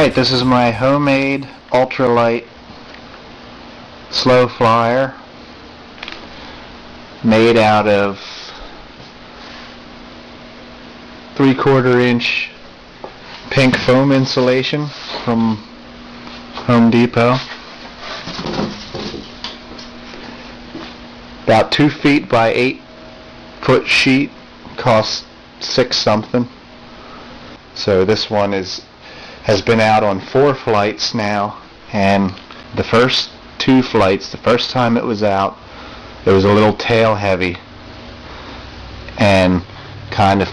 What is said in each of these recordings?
Alright, this is my homemade ultralight slow flyer made out of 3/4 inch pink foam insulation from Home Depot. About 2 feet by 8 foot sheet, costs $6 something. So this one has been out on 4 flights now, and the first 2 flights, the first time it was out, it was a little tail heavy and kind of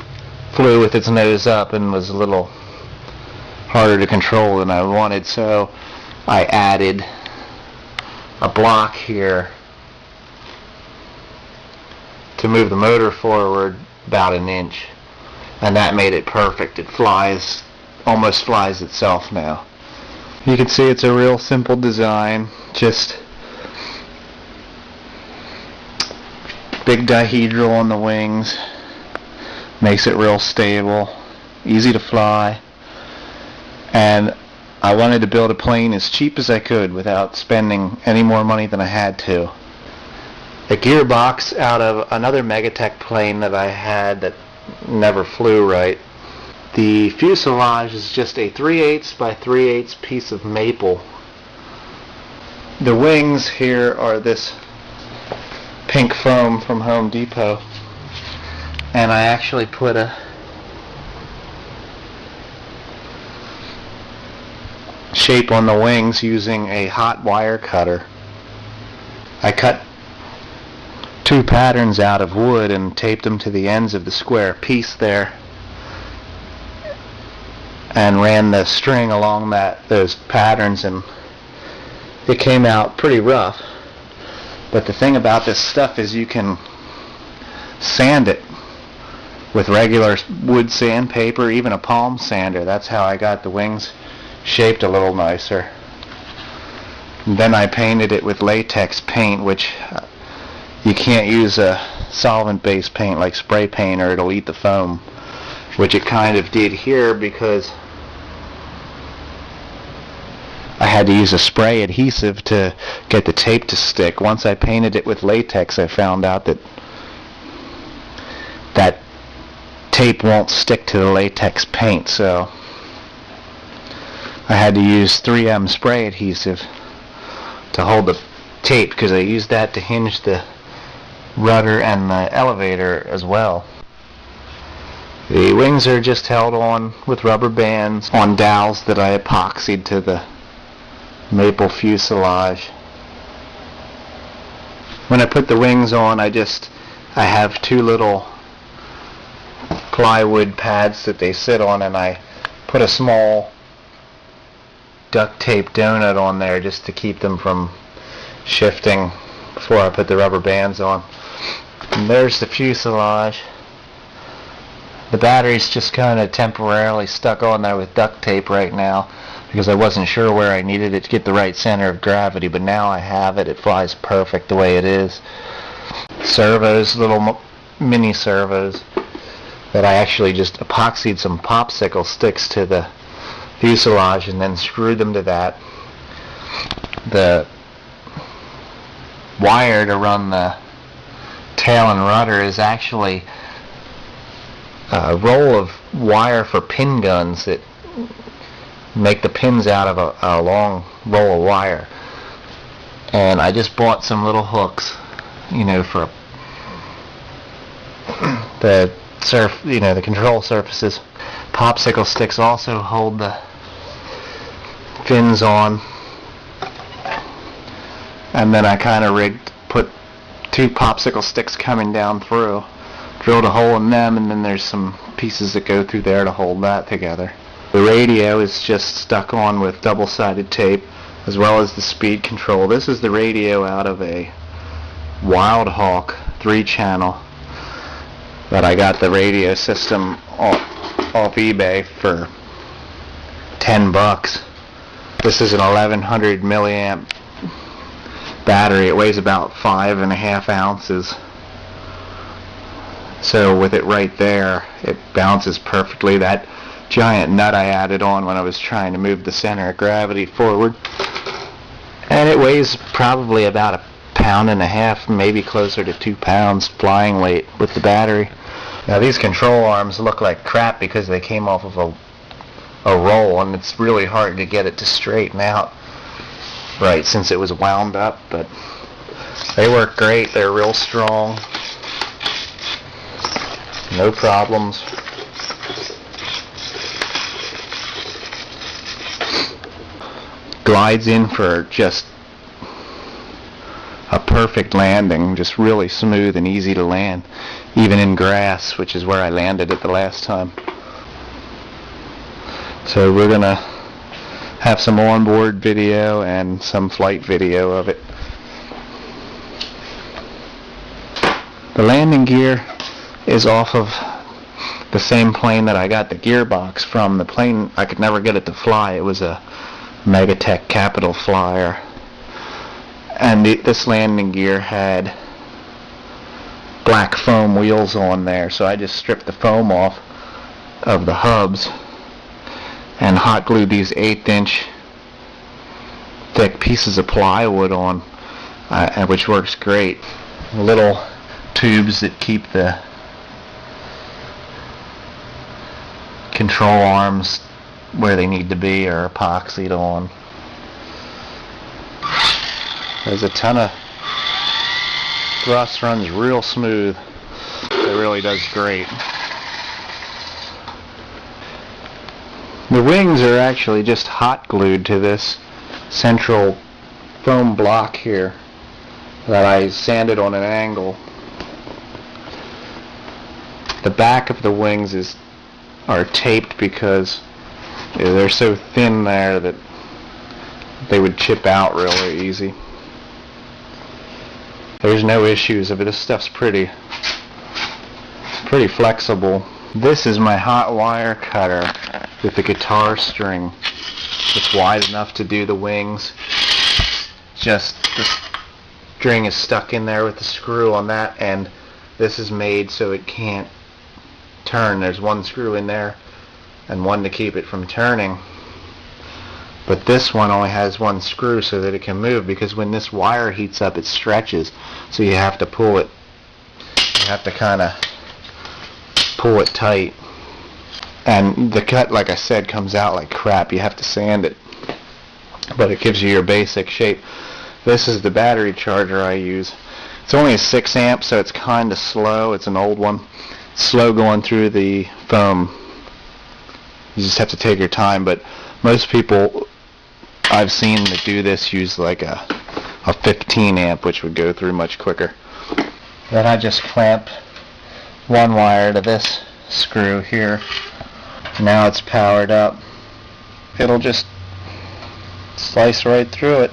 flew with its nose up and was a little harder to control than I wanted, so I added a block here to move the motor forward about 1 inch, and that made it perfect. It almost flies itself now. You can see it's a real simple design, just big dihedral on the wings, makes it real stable, easy to fly, and I wanted to build a plane as cheap as I could without spending any more money than I had to. A gearbox out of another Megatech plane that I had that never flew right. The fuselage is just a 3/8 by 3/8 piece of maple. The wings here are this pink foam from Home Depot, and I actually put a shape on the wings using a hot wire cutter. I cut 2 patterns out of wood and taped them to the ends of the square piece there, and ran the string along those patterns, and it came out pretty rough. But the thing about this stuff is you can sand it with regular wood sandpaper, even a palm sander. That's how I got the wings shaped a little nicer. And then I painted it with latex paint, which you can't use a solvent-based paint like spray paint or it'll eat the foam, which it kind of did here because I had to use a spray adhesive to get the tape to stick. Once I painted it with latex, I found out that tape won't stick to the latex paint, so I had to use 3M spray adhesive to hold the tape, because I used that to hinge the rudder and the elevator as well. The wings are just held on with rubber bands on dowels that I epoxied to the maple fuselage. When I put the wings on, I have 2 little plywood pads that they sit on, and I put a small duct tape donut on there just to keep them from shifting before I put the rubber bands on. And there's the fuselage. The battery's just kind of temporarily stuck on there with duct tape right now because I wasn't sure where I needed it to get the right center of gravity, but now I have it. It flies perfect the way it is. Servos, little mini servos that I actually just epoxied some popsicle sticks to the fuselage and then screwed them to that. The wire to run the tail and rudder is actually a roll of wire for pin guns that make the pins out of a long roll of wire. And I just bought some little hooks, for the the control surfaces. Popsicle sticks also hold the fins on, and then I kind of put 2 popsicle sticks coming down through, drilled a hole in them, and then there's some pieces that go through there to hold that together. The radio is just stuck on with double-sided tape, as well as the speed control. This is the radio out of a Wild Hawk 3-channel that I got the radio system off eBay for $10. This is an 1100 milliamp battery. It weighs about 5.5 ounces. So with it right there, it bounces perfectly. That giant nut I added on when I was trying to move the center of gravity forward. And it weighs probably about 1.5 pounds, maybe closer to 2 pounds flying weight with the battery. Now these control arms look like crap because they came off of a roll, and it's really hard to get it to straighten out right since it was wound up, but they work great. They're real strong. No problems. Glides in for just a perfect landing, just really smooth and easy to land, even in grass, which is where I landed it the last time. So we're gonna have some onboard video and some flight video of it. The landing gear is off of the same plane that I got the gearbox from. The plane, I could never get it to fly. It was a Megatech Capital Flyer, and this landing gear had black foam wheels on there, so I just stripped the foam off of the hubs and hot glued these 1/8" thick pieces of plywood on, which works great. Little tubes that keep the control arms where they need to be are epoxied on. There's a ton of thrust, runs real smooth. It really does great. The wings are actually just hot glued to this central foam block here that I sanded on an angle. The back of the wings are taped because they're so thin there that they would chip out really easy. There's no issues of it. This stuff's pretty flexible. This is my hot wire cutter with the guitar string. It's wide enough to do the wings. Just the string is stuck in there with the screw on that, and this is made so it can't turn. There's one screw in there and one to keep it from turning, but this one only has one screw so that it can move, because when this wire heats up it stretches, so you have to pull it, you have to kind of pull it tight, and the cut, like I said, comes out like crap. You have to sand it, but it gives you your basic shape. This is the battery charger I use. It's only a 6 amp, so it's kind of slow. It's an old one. Slow going through the foam. You just have to take your time, but most people I've seen that do this use like a 15 amp, which would go through much quicker. Then I just clamp one wire to this screw here. Now it's powered up. It'll just slice right through it.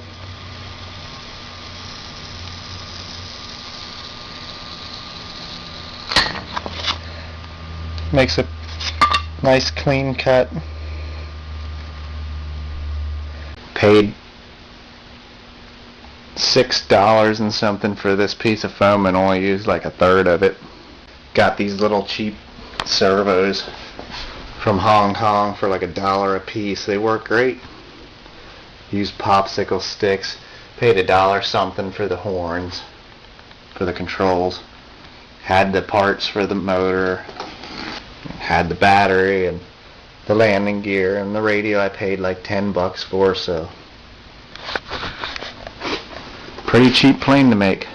Makes a nice clean cut. Paid $6 and something for this piece of foam and only used like 1/3 of it. Got these little cheap servos from Hong Kong for like $1 a piece. They work great. Used popsicle sticks. Paid $1 something for the horns, for the controls. Had the parts for the motor. Had the battery and the landing gear, and the radio I paid like $10 for, so pretty cheap plane to make.